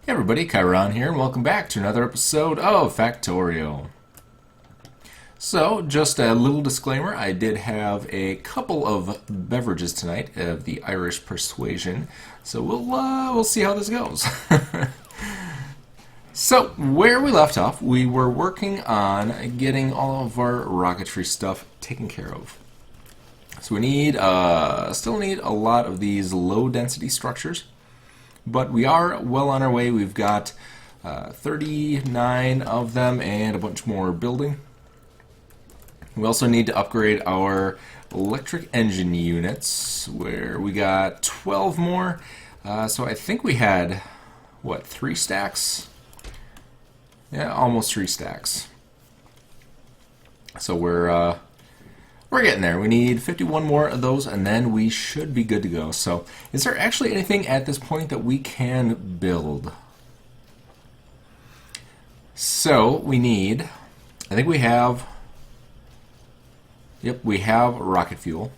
Hey everybody, Chiron here, and welcome back to another episode of Factorio. So, just a little disclaimer, I did have a couple of beverages tonight of the Irish persuasion, so we'll see how this goes. So, where we left off, we were working on getting all of our rocketry stuff taken care of. So we still need a lot of these low density structures. But we are well on our way. We've got 39 of them and a bunch more building. We also need to upgrade our electric engine units, where we got 12 more. So I think we had, what, 3 stacks? Yeah, almost 3 stacks. So we're getting there. We need 51 more of those, and then we should be good to go. So, is there actually anything at this point that we can build? So, we need... I think we have... Yep, we have rocket fuel.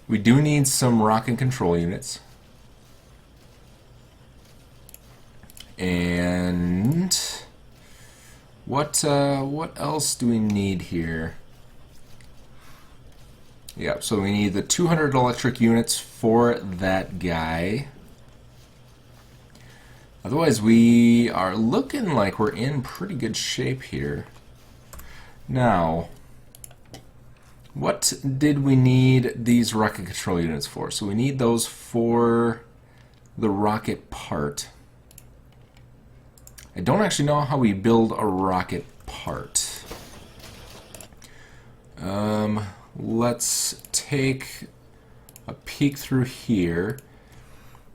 We do need some rocket control units. And... What else do we need here? Yep, so we need the 200 electric units for that guy. Otherwise, we are looking like we're in pretty good shape here. Now, what did we need these rocket control units for? So we need those for the rocket part. I don't actually know how we build a rocket part. Let's take a peek through here.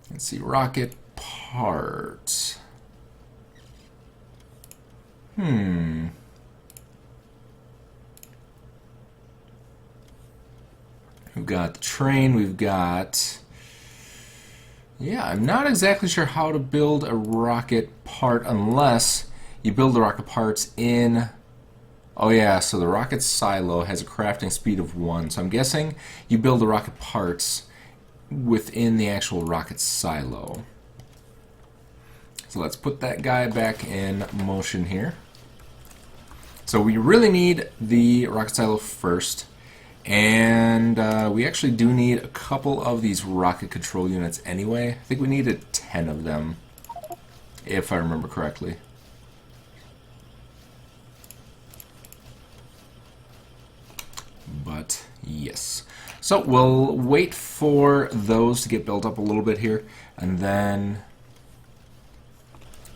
Let's see, rocket part. We've got the train, we've got... Yeah, I'm not exactly sure how to build a rocket part unless you build the rocket parts in... Oh yeah, so the rocket silo has a crafting speed of 1, so I'm guessing you build the rocket parts within the actual rocket silo. So let's put that guy back in motion here. So we really need the rocket silo first, and we actually do need a couple of these rocket control units anyway. I think we needed 10 of them, if I remember correctly. But yes, so we'll wait for those to get built up a little bit here, and then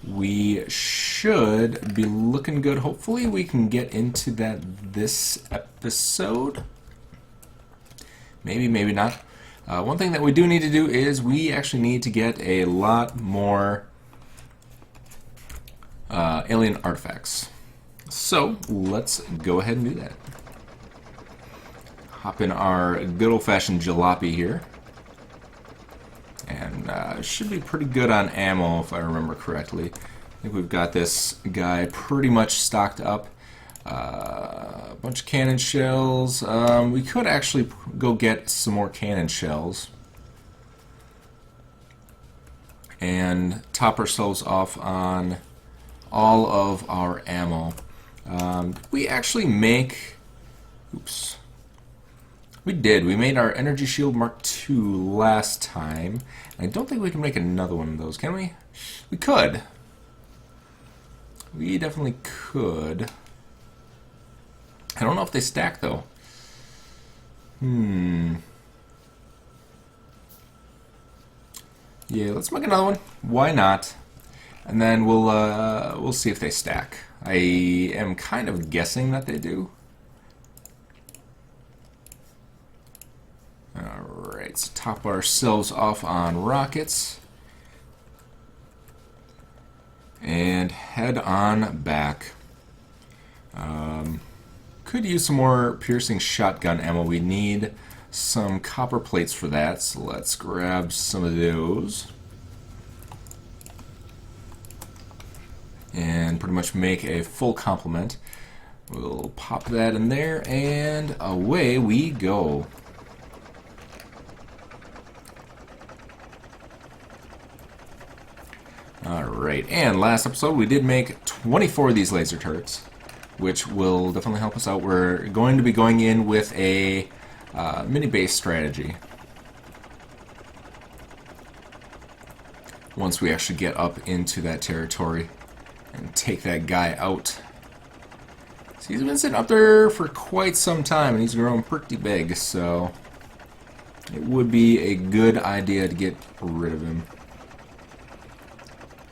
we should be looking good. Hopefully we can get into that this episode. Maybe, maybe not. One thing that we do need to do is we actually need to get a lot more alien artifacts. So let's go ahead and do that. Hop in our good old-fashioned jalopy here. And should be pretty good on ammo, if I remember correctly. I think we've got this guy pretty much stocked up. A bunch of cannon shells. We could actually go get some more cannon shells. And top ourselves off on all of our ammo. We actually make... Oops. We did. We made our Energy Shield Mark II last time. I don't think we can make another one of those, can we? We could. We definitely could. I don't know if they stack, though. Yeah, let's make another one. Why not? And then we'll see if they stack. I am kind of guessing that they do. Alright, so top ourselves off on rockets. And head on back. Could use some more piercing shotgun ammo. We need some copper plates for that, so let's grab some of those. And pretty much make a full complement. We'll pop that in there, and away we go. Alright, and last episode we did make 24 of these laser turrets, which will definitely help us out. We're going to be going in with a mini-base strategy. Once we actually get up into that territory and take that guy out. So he's been sitting up there for quite some time, and he's grown pretty big, so it would be a good idea to get rid of him.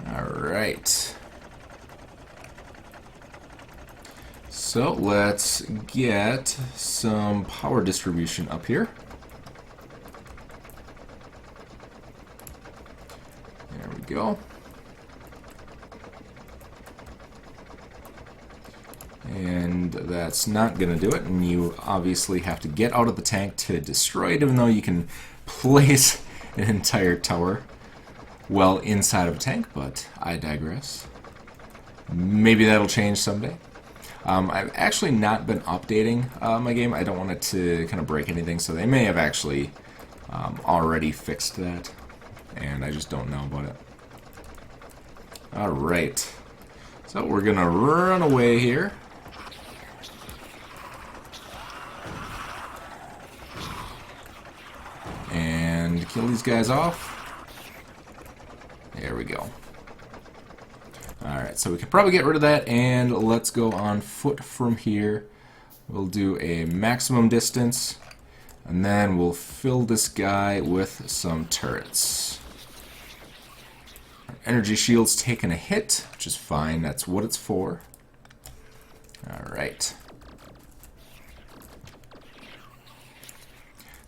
Alright. So let's get some power distribution up here. There we go. And that's not going to do it, and you obviously have to get out of the tank to destroy it, even though you can place an entire tower well inside of a tank, but I digress. Maybe that'll change someday. I've actually not been updating my game. I don't want it to kind of break anything, so they may have actually already fixed that, and I just don't know about it. Alright, so we're going to run away here. And kill these guys off. There we go. Alright, so we could probably get rid of that, and let's go on foot from here. We'll do a maximum distance, and then we'll fill this guy with some turrets. Our energy shield's taking a hit, which is fine. That's what it's for. Alright.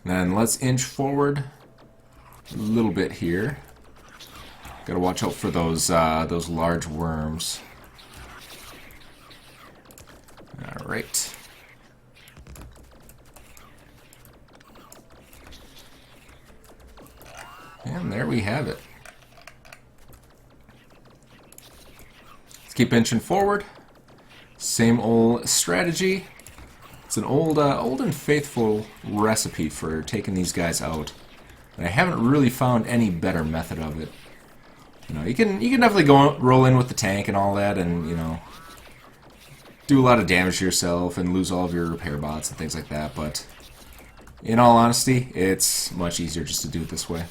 Then let's inch forward a little bit here. Gotta watch out for those large worms. Alright. And there we have it. Let's keep inching forward. Same old strategy. It's an old and faithful recipe for taking these guys out. And I haven't really found any better method of it. You know, you can definitely roll in with the tank and all that, and you know, do a lot of damage to yourself and lose all of your repair bots and things like that. But in all honesty, it's much easier just to do it this way.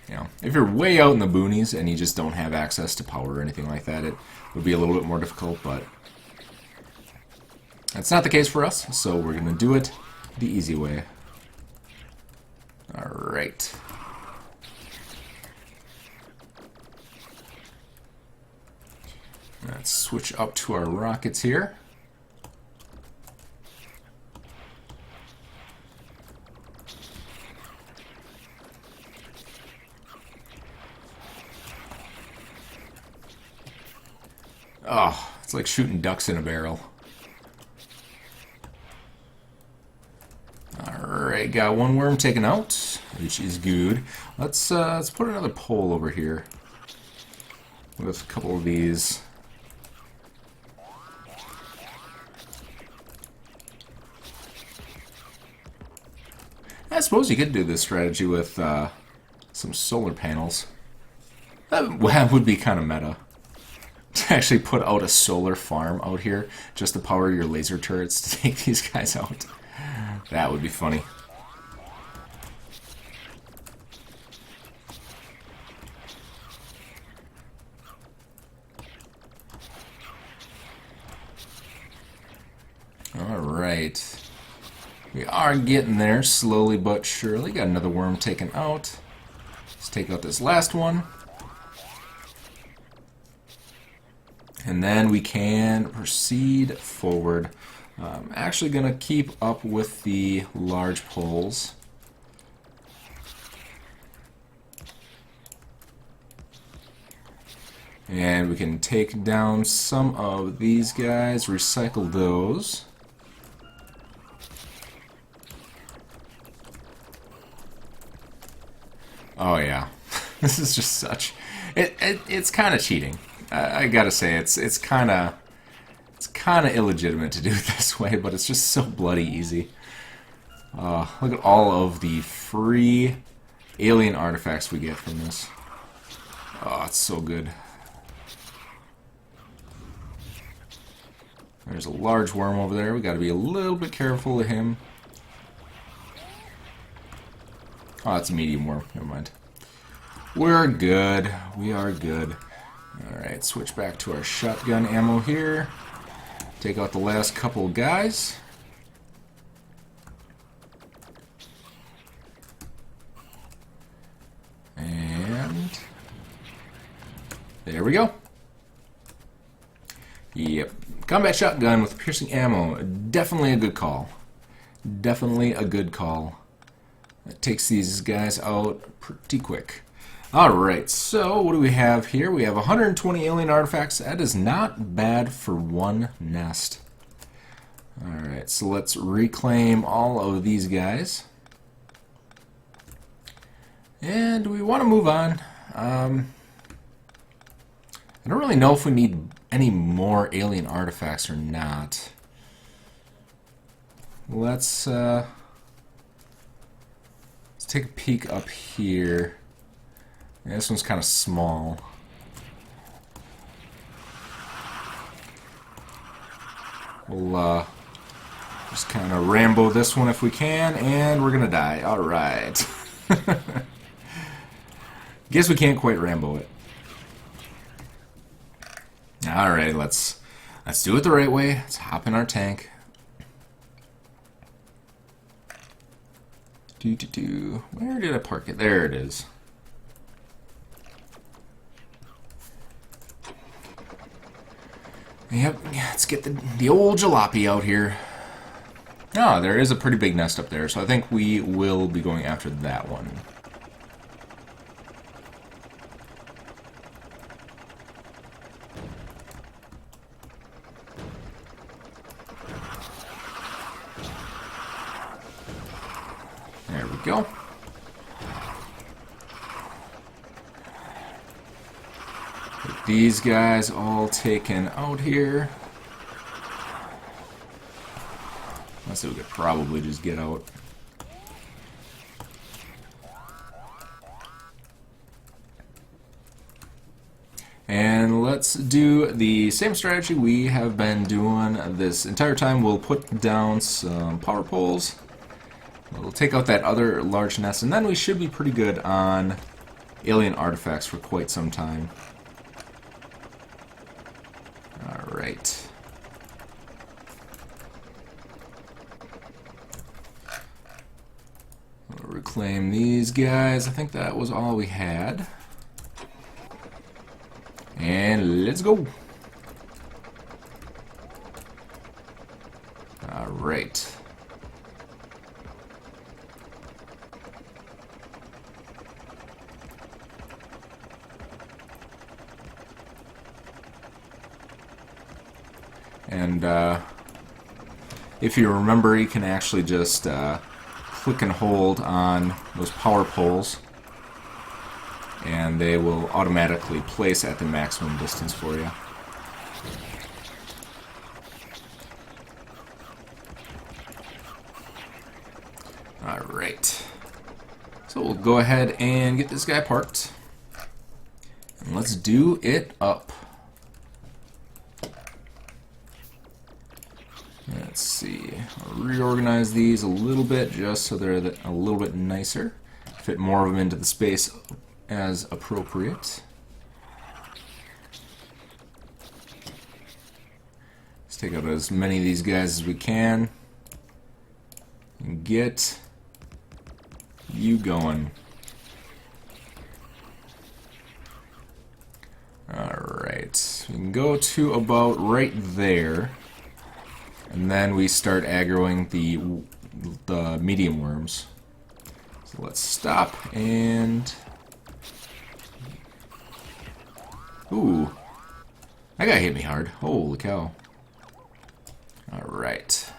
You know, if you're way out in the boonies and you just don't have access to power or anything like that, it would be a little bit more difficult. But that's not the case for us, so we're gonna do it the easy way. All right. Let's switch up to our rockets here. Oh, it's like shooting ducks in a barrel. Alright, got one worm taken out, which is good. Let's put another pole over here with a couple of these. I suppose you could do this strategy with some solar panels. That would be kind of meta. To actually put out a solar farm out here just to power your laser turrets to take these guys out. That would be funny. Alright. We are getting there, slowly but surely. Got another worm taken out. Let's take out this last one. And then we can proceed forward. I'm actually going to keep up with the large poles. And we can take down some of these guys, recycle those. Oh yeah, this is just such... It's kind of cheating. I gotta say, it's kind of illegitimate to do it this way, but it's just so bloody easy. Look at all of the free alien artifacts we get from this. it's so good. There's a large worm over there. We got to be a little bit careful of him. Oh, it's a medium worm. Never mind. We're good. We are good. Alright, switch back to our shotgun ammo here. Take out the last couple guys. And there we go. Yep. Combat shotgun with piercing ammo. Definitely a good call. Definitely a good call. That takes these guys out pretty quick. Alright, so what do we have here? We have 120 alien artifacts. That is not bad for one nest. Alright, so let's reclaim all of these guys. And we want to move on. I don't really know if we need any more alien artifacts or not. Let's take a peek up here. Yeah, this one's kind of small. We'll just kind of Rambo this one if we can, and we're gonna die. All right. Guess we can't quite Rambo it. All right, let's do it the right way. Let's hop in our tank. Where did I park it? There it is. Yep, let's get the old jalopy out here. Ah, there is a pretty big nest up there, so I think we will be going after that one. There we go. Get these guys all taken out here. Let's see, we could probably just get out. And let's do the same strategy we have been doing this entire time. We'll put down some power poles. We'll take out that other large nest, and then we should be pretty good on alien artifacts for quite some time. Alright. We'll reclaim these guys. I think that was all we had. And let's go. Alright. And if you remember, you can actually just click and hold on those power poles, and they will automatically place at the maximum distance for you. Alright. So we'll go ahead and get this guy parked. And let's do it up. Let's see. I'll reorganize these a little bit just so they're a little bit nicer. Fit more of them into the space as appropriate. Let's take out as many of these guys as we can and get you going. Alright, we can go to about right there, and then we start aggroing the medium worms. So let's stop and... Ooh, that guy hit me hard. Holy cow. Alright.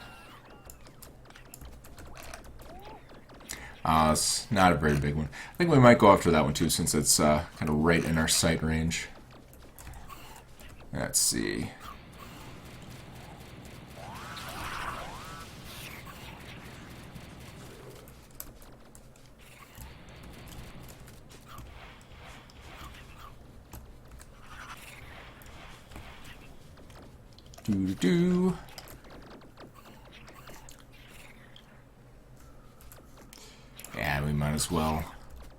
It's not a very big one. I think we might go after that one too, since it's kind of right in our sight range. Let's see. Do. Yeah, we might as well.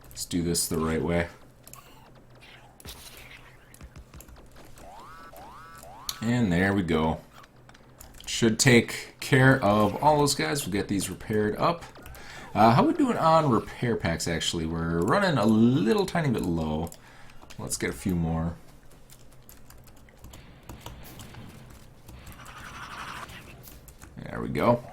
Let's do this the right way. And there we go. Should take care of all those guys. We'll get these repaired up. How are we doing on repair packs, actually? We're running a little tiny bit low. Let's get a few more. There we go.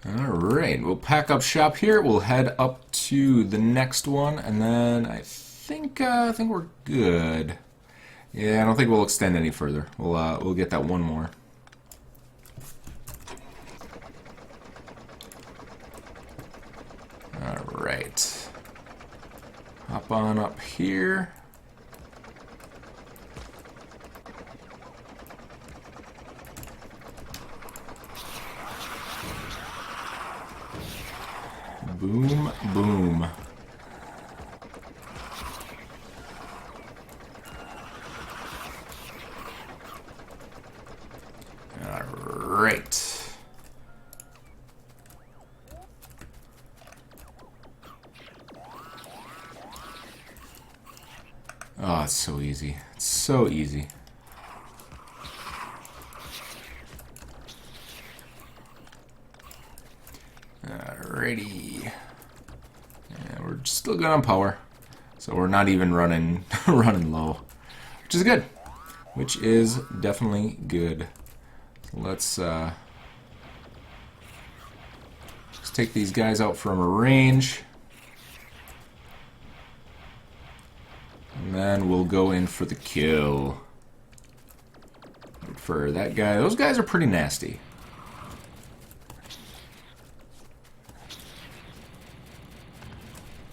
Alright, we'll pack up shop here. We'll head up to the next one, and then I think we're good. Yeah, I don't think we'll extend any further. We'll get that one more. Alright. Hop on up here. Boom, boom. Alright. Oh, it's so easy. It's so easy. Alrighty. And we're still good on power. So we're not even running running low. Which is good. Which is definitely good. So let's take these guys out from a range. And then we'll go in for the kill. For that guy. Those guys are pretty nasty.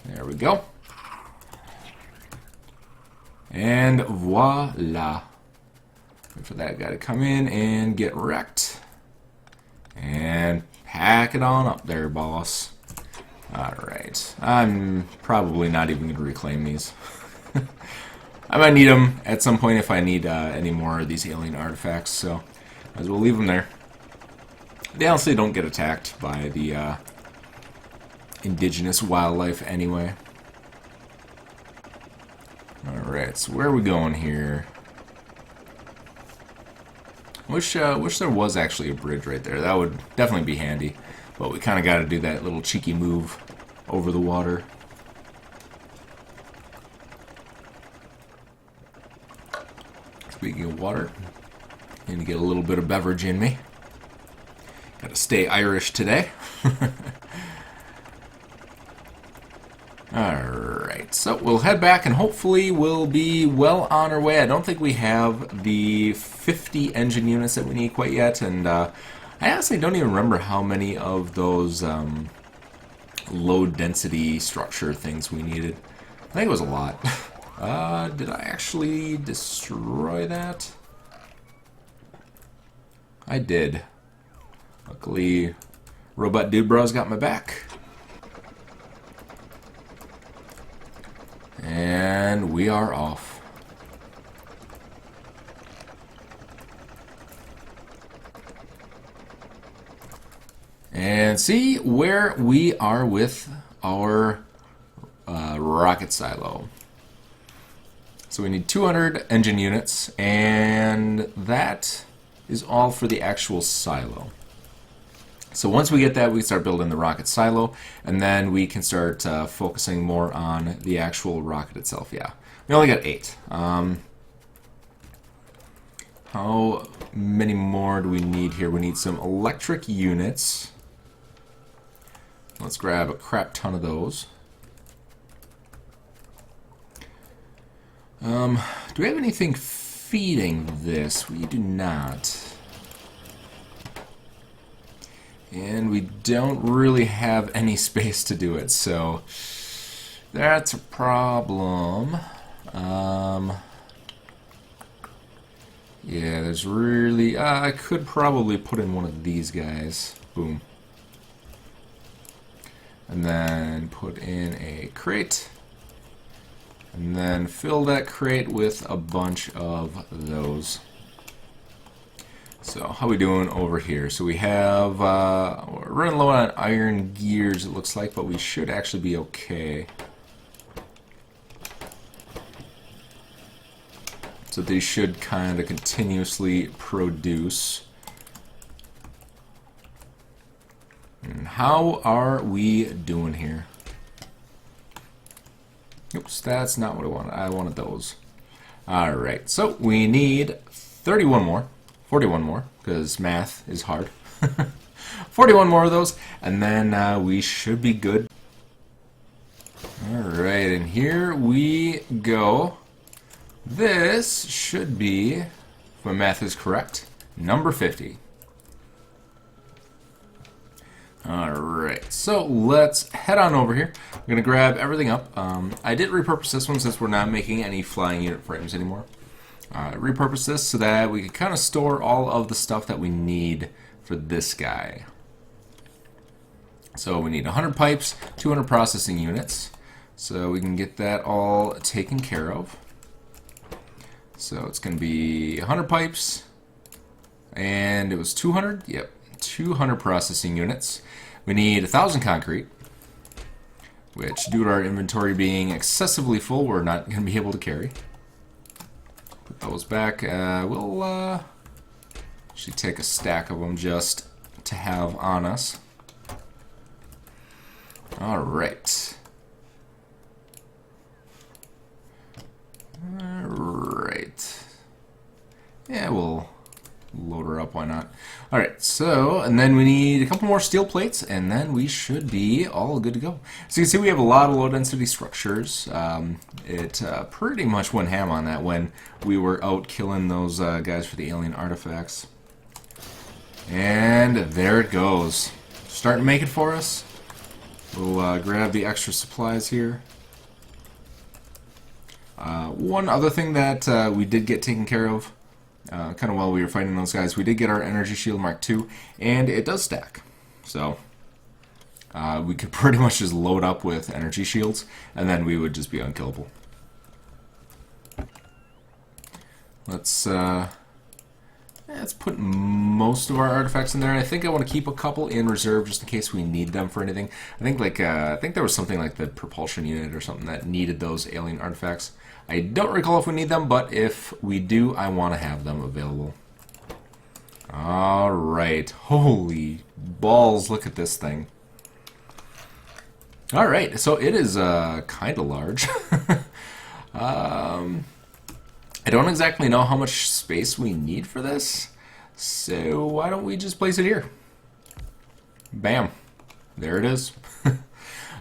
There we go. And voila. Wait for that guy to come in and get wrecked. And pack it on up there, boss. Alright. I'm probably not even going to reclaim these. I might need them at some point if I need any more of these alien artifacts, so might as well leave them there. They honestly don't get attacked by the indigenous wildlife anyway. Alright, so where are we going here? Wish there was actually a bridge right there. That would definitely be handy. But we kind of got to do that little cheeky move over the water. Speaking of water, I need to get a little bit of beverage in me. Got to stay Irish today. Alright, so we'll head back and hopefully we'll be well on our way. I don't think we have the 50 engine units that we need quite yet, and I honestly don't even remember how many of those low density structure things we needed. I think it was a lot. Did I actually destroy that? I did. Luckily, Robot Dude Bro's got my back. And we are off. And see where we are with our rocket silo. So we need 200 engine units, and that is all for the actual silo. So once we get that, we start building the rocket silo, and then we can start focusing more on the actual rocket itself. Yeah, we only got 8. How many more do we need here? We need some electric units. Let's grab a crap ton of those. Do we have anything feeding this? We do not. And we don't really have any space to do it, so that's a problem. Yeah, there's really... I could probably put in one of these guys. Boom. And then put in a crate. And then fill that crate with a bunch of those. So how we doing over here? So we have, we're running low on iron gears it looks like, but we should actually be okay. So these should kind of continuously produce. And how are we doing here? Oops, that's not what I wanted. I wanted those. Alright, so we need 31 more. 41 more, because math is hard. 41 more of those, and then we should be good. Alright, and here we go. This should be, if my math is correct, number 50. Alright, so let's head on over here. I'm going to grab everything up. I did repurpose this one since we're not making any flying unit frames anymore. Repurpose this so that we can kind of store all of the stuff that we need for this guy. So we need 100 pipes, 200 processing units, so we can get that all taken care of. So it's going to be 100 pipes, and it was 200? Yep, 200 processing units. We need 1,000 concrete, which due to our inventory being excessively full, we're not going to be able to carry. Put those back. We'll actually take a stack of them just to have on us. Alright. Alright. Yeah, we'll load her up, why not? Alright, so, and then we need a couple more steel plates, and then we should be all good to go. So you can see we have a lot of low density structures. It pretty much went ham on that when we were out killing those guys for the alien artifacts. And there it goes. Starting to make it for us. We'll grab the extra supplies here. One other thing that we did get taken care of, kind of while we were fighting those guys, we did get our energy shield Mark II, and it does stack. So we could pretty much just load up with energy shields, and then we would just be unkillable. Let's put most of our artifacts in there. I think I want to keep a couple in reserve just in case we need them for anything. I think there was something like the propulsion unit or something that needed those alien artifacts. I don't recall if we need them, but if we do, I want to have them available. Alright. Holy balls, look at this thing. Alright, so it is kind of large. I don't exactly know how much space we need for this, so why don't we just place it here? Bam. There it is.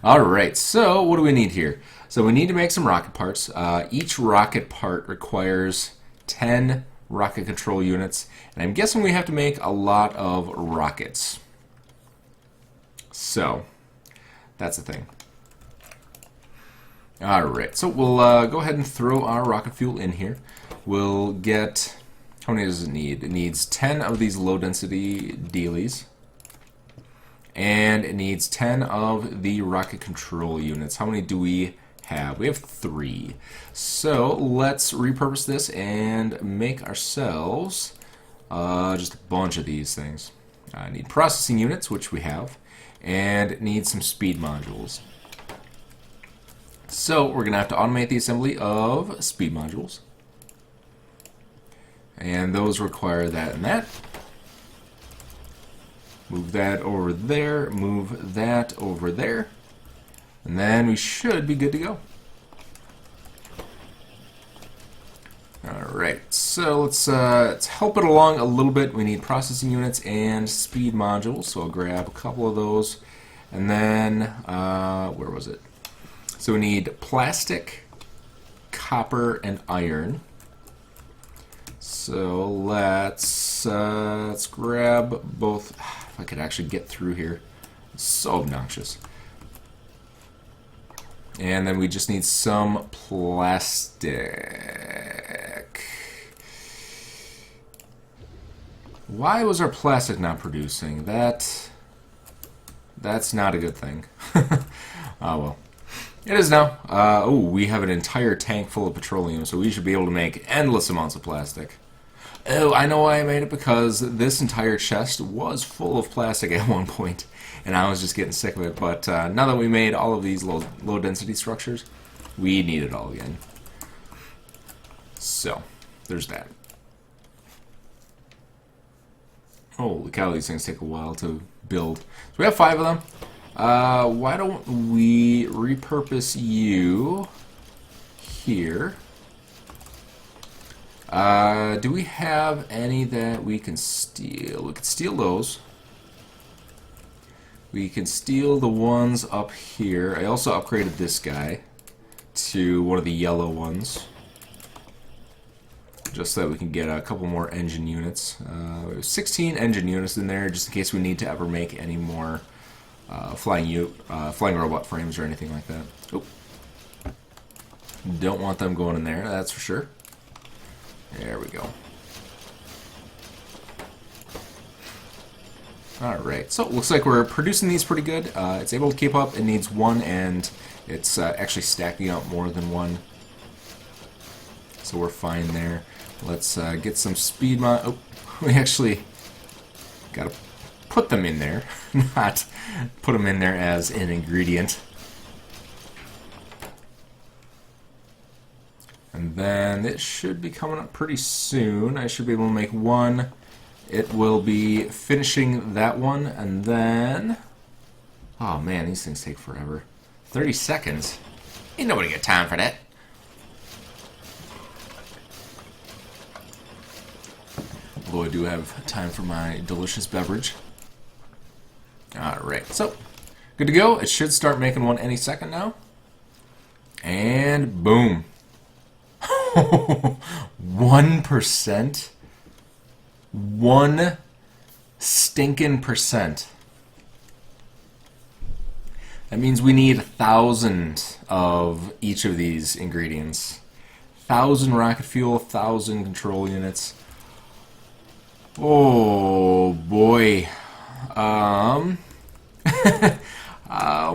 Alright, so what do we need here? So we need to make some rocket parts. Each rocket part requires 10 rocket control units, and I'm guessing we have to make a lot of rockets. So, that's the thing. Alright, so we'll go ahead and throw our rocket fuel in here. We'll get, how many does it need? It needs 10 of these low density dealies. And it needs 10 of the rocket control units. How many do we have? We have 3. So let's repurpose this and make ourselves just a bunch of these things. I need processing units, which we have, and need some speed modules. So we're going to have to automate the assembly of speed modules. And those require that and that. Move that over there, move that over there. And then we should be good to go. Alright, so let's help it along a little bit. We need processing units and speed modules, so I'll grab a couple of those. And then, where was it? So we need plastic, copper, and iron. So let's grab both. If I could actually get through here. It's so obnoxious. And then we just need some plastic. Why was our plastic not producing? That's not a good thing. Oh well. It is now. Oh, we have an entire tank full of petroleum, so we should be able to make endless amounts of plastic. Oh, I know why I made it, because this entire chest was full of plastic at one point, and I was just getting sick of it. But now that we made all of these low density structures, we need it all again. So, there's that. Holy cow, these things take a while to build. So we have 5 of them. Why don't we repurpose you here? Do we have any that we can steal? We can steal those. We can steal the ones up here. I also upgraded this guy to one of the yellow ones, just so that we can get a couple more engine units. We have 16 engine units in there, just in case we need to ever make any more flying robot frames or anything like that. Oh, don't want them going in there, that's for sure. There we go. Alright, so it looks like we're producing these pretty good. It's able to keep up. It needs 1, and it's actually stacking up more than 1. So we're fine there. Let's get some speed mod. Oh, we actually gotta put them in there, not put them in there as an ingredient. And then it should be coming up pretty soon. I should be able to make 1. It will be finishing that one, and then... Oh man, these things take forever. 30 seconds? Ain't nobody got time for that. Although I do have time for my delicious beverage. Alright, so good to go. It should start making one any second now. And boom. 1%? 1 stinking percent. That means we need 1,000 of each of these ingredients. 1,000 rocket fuel, 1,000 control units. Oh boy. How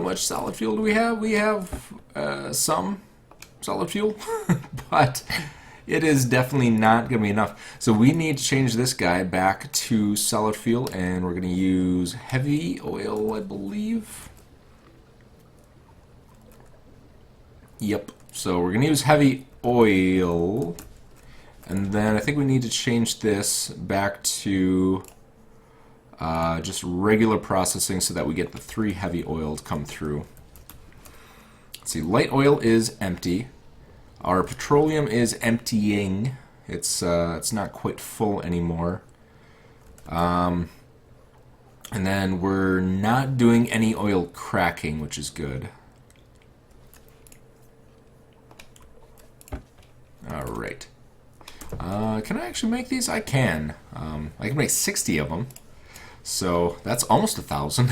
much solid fuel do we have? We have some solid fuel, but it is definitely not going to be enough. So we need to change this guy back to solid fuel, and we're going to use heavy oil, I believe. Yep. So we're going to use heavy oil, and then I think we need to change this back to just regular processing so that we get the 3 heavy oil to come through. Let's see, light oil is empty. Our petroleum is emptying. It's not quite full anymore. And then we're not doing any oil cracking, which is good. Alright. Can I actually make these? I can. I can make 60 of them. So that's almost 1,000.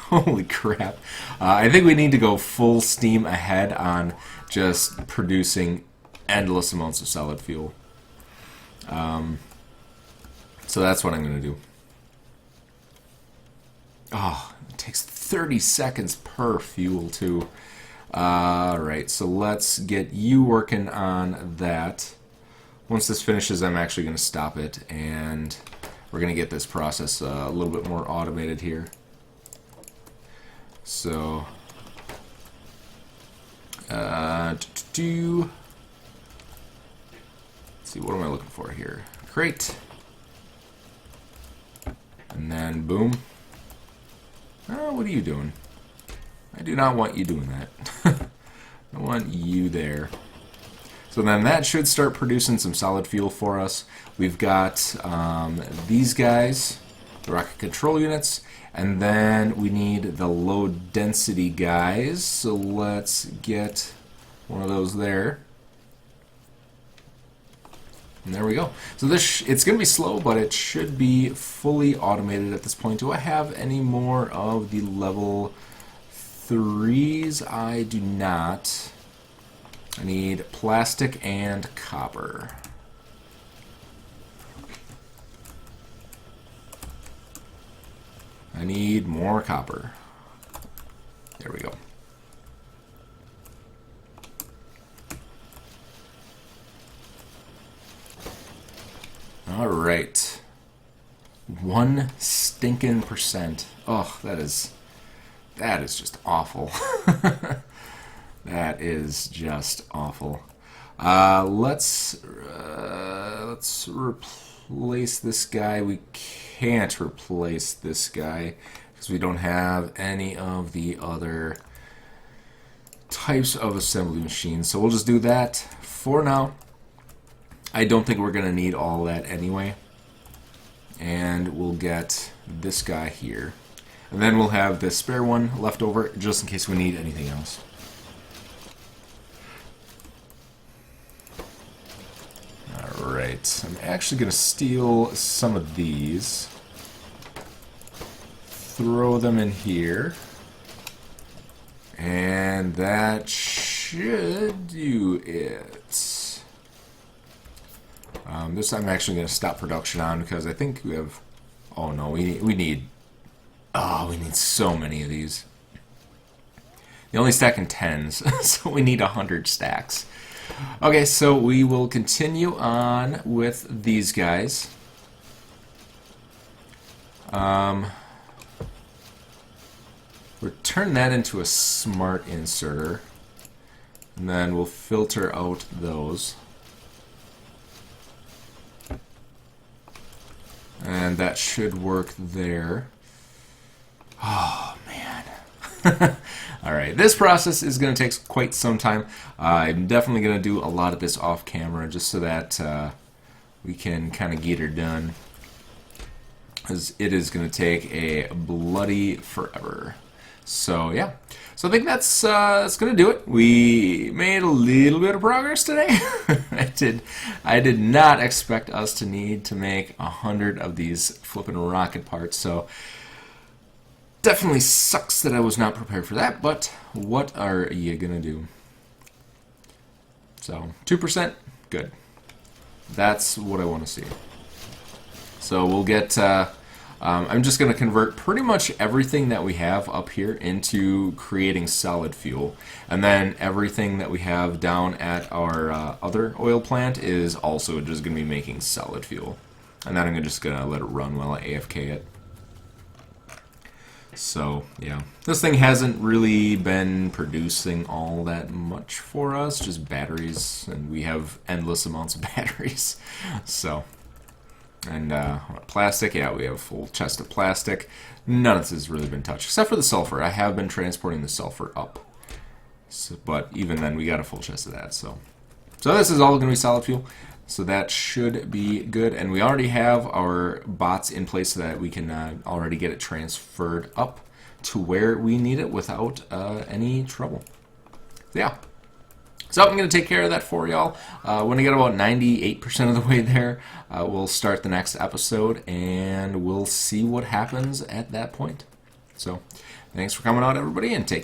Holy crap. I think we need to go full steam ahead on just producing endless amounts of solid fuel. So that's what I'm going to do. Oh, it takes 30 seconds per fuel too. Alright, so let's get you working on that. Once this finishes, I'm actually going to stop it, and we're going to get this process a little bit more automated here. So, let's see, what am I looking for here? Crate. And then, boom. Oh, what are you doing? I do not want you doing that. I want you there. So then that should start producing some solid fuel for us. We've got these guys, the rocket control units, and then we need the low density guys. So let's get one of those there. And there we go. So this it's going to be slow, but it should be fully automated at this point. Do I have any more of the level 3s? I do not. I need plastic and copper. I need more copper. There we go. right. 1 stinking %. Oh, that is just awful. That is just awful. Let's replace this guy. We can't replace this guy because we don't have any of the other types of assembly machines. So we'll just do that for now. I don't think we're going to need all that anyway. And we'll get this guy here. And then we'll have the spare one left over just in case we need anything else. Alright, I'm actually going to steal some of these. Throw them in here. And that should do it. This I'm actually going to stop production on because I think we have... Oh no, we need so many of these. They only stack in 10s, so we need 100 stacks. Okay, so we will continue on with these guys. We'll turn that into a smart inserter. And then we'll filter out those. And that should work there. Oh, man. Alright, this process is going to take quite some time. I'm definitely going to do a lot of this off camera just so that we can kind of get her done. Because it is going to take a bloody forever. So, yeah. So I think that's going to do it. We made a little bit of progress today. I did not expect us to need to make 100 of these flippin' rocket parts. So definitely sucks that I was not prepared for that. But what are you going to do? So 2%, good. That's what I want to see. So we'll get... I'm just going to convert pretty much everything that we have up here into creating solid fuel. And then everything that we have down at our other oil plant is also just going to be making solid fuel. And then I'm just going to let it run while I AFK it. So, yeah. This thing hasn't really been producing all that much for us, just batteries. And we have endless amounts of batteries. So... And plastic, yeah, we have a full chest of plastic. None of this has really been touched, except for the sulfur. I have been transporting the sulfur up. So, but even then, we got a full chest of that. So this is all going to be solid fuel. So that should be good. And we already have our bots in place so that we can already get it transferred up to where we need it without any trouble. So, yeah. So I'm going to take care of that for y'all. When I get about 98% of the way there, we'll start the next episode, and we'll see what happens at that point. So thanks for coming out, everybody, and take